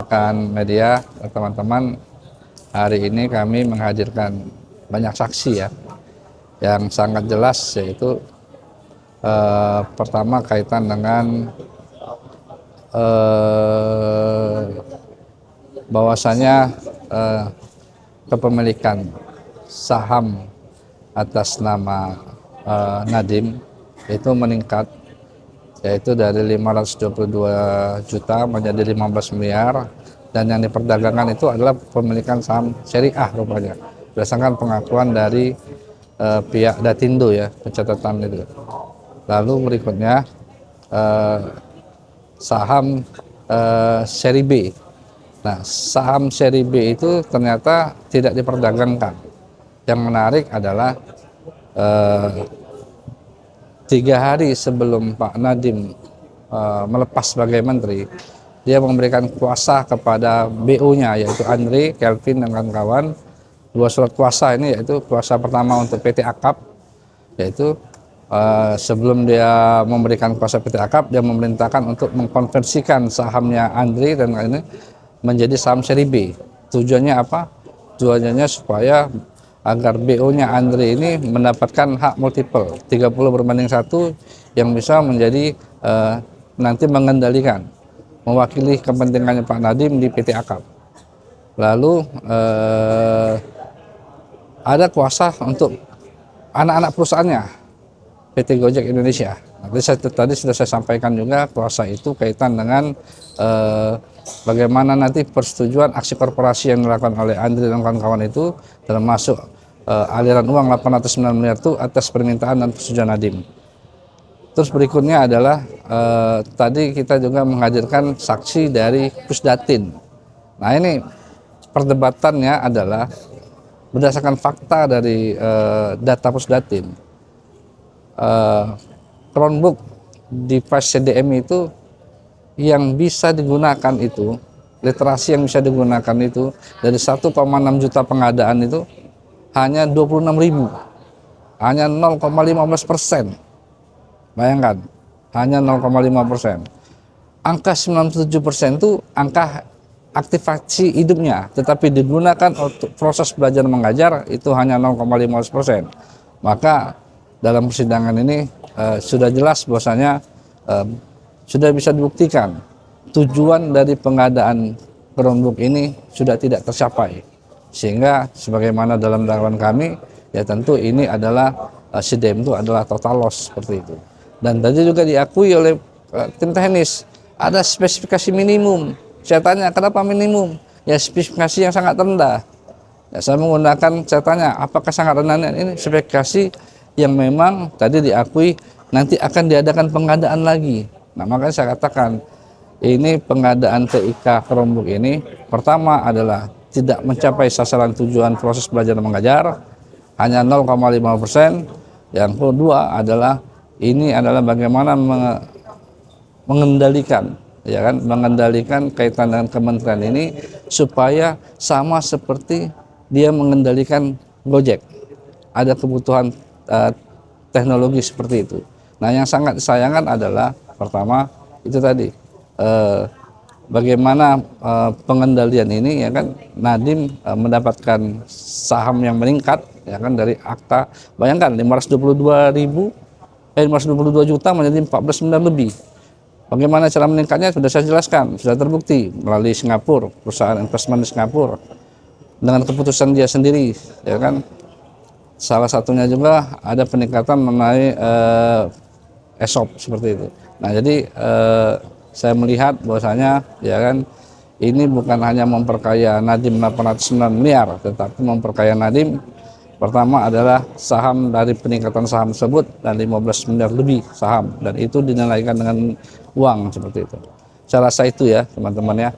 rekan media, teman-teman, hari ini kami menghadirkan banyak saksi ya, yang sangat jelas, yaitu pertama kaitan dengan bahwasanya kepemilikan saham atas nama Nadiem itu meningkat, yaitu dari 522 juta menjadi 15 miliar, dan yang diperdagangkan itu adalah pemilikan saham syariah rupanya, berdasarkan pengakuan dari pihak Datindo ya, pencatatan itu. Lalu berikutnya saham seri B. Nah, saham seri B itu ternyata tidak diperdagangkan. Yang menarik adalah 3 hari sebelum Pak Nadiem melepas sebagai menteri, dia memberikan kuasa kepada BO-nya, yaitu Andre, Kelvin, dan kawan-kawan, 2 surat kuasa ini, yaitu kuasa pertama untuk PT Akap, yaitu sebelum dia memberikan kuasa PT Akap, dia memerintahkan untuk mengkonversikan sahamnya Andre dan ini menjadi saham seri B. Tujuannya apa? Tujuannya supaya agar BO-nya Andre ini mendapatkan hak multiple 30/1 yang bisa menjadi nanti mengendalikan, mewakili kepentingannya Pak Nadiem di PT Akap. Lalu ada kuasa untuk anak-anak perusahaannya, PT Gojek Indonesia. Tadi sudah saya sampaikan juga, kuasa itu kaitan dengan bagaimana nanti persetujuan aksi korporasi yang dilakukan oleh Andre dan kawan-kawan itu, termasuk aliran uang 809 miliar itu atas permintaan dan persetujuan Nadiem. Terus berikutnya adalah tadi kita juga menghadirkan saksi dari Pusdatin. Nah, ini perdebatannya adalah berdasarkan fakta dari data Pusdatin. Chromebook device CDM itu yang bisa digunakan itu, literasi yang bisa digunakan itu dari 1,6 juta pengadaan itu hanya 26.000, hanya 0,15%. Bayangkan, hanya 0,5%. Angka 97% itu angka aktivasi hidupnya, tetapi digunakan untuk proses belajar mengajar itu hanya 0,15%. Maka dalam persidangan ini sudah jelas bahwasanya sudah bisa dibuktikan tujuan dari pengadaan Chromebook ini sudah tidak tercapai, sehingga sebagaimana dalam dakwaan kami ya, tentu ini adalah CDM itu adalah total loss seperti itu. Dan tadi juga diakui oleh tim teknis ada spesifikasi minimum. Saya tanya kenapa minimum? Ya spesifikasi yang sangat rendah. Ya, saya menggunakan, saya tanya apakah sangat rendah? Ini spesifikasi yang memang tadi diakui nanti akan diadakan pengadaan lagi. Nah, makanya saya katakan ini pengadaan TIK Chromebook ini pertama adalah tidak mencapai sasaran tujuan proses belajar mengajar, hanya 0,5%. Yang kedua adalah ini adalah bagaimana mengendalikan, ya kan, mengendalikan kaitan dengan kementerian ini supaya sama seperti dia mengendalikan Gojek. Ada kebutuhan teknologi seperti itu. Nah, yang sangat disayangkan adalah pertama itu tadi bagaimana pengendalian ini, ya kan, Nadiem mendapatkan saham yang meningkat, ya kan, dari akta. Bayangkan 522 juta menjadi 14 miliar lebih. Bagaimana cara meningkatnya sudah saya jelaskan, sudah terbukti melalui Singapura, perusahaan investment di Singapura, dengan keputusan dia sendiri, ya kan. Salah satunya juga ada peningkatan mengenai ESOP seperti itu. Nah, jadi saya melihat bahwasanya, ya kan, ini bukan hanya memperkaya Nadiem 809 miliar, tetapi memperkaya Nadiem pertama adalah saham dari peningkatan saham tersebut dan 15 miliar lebih saham, dan itu dinilaikan dengan uang seperti itu. Saya rasa itu ya teman-teman ya.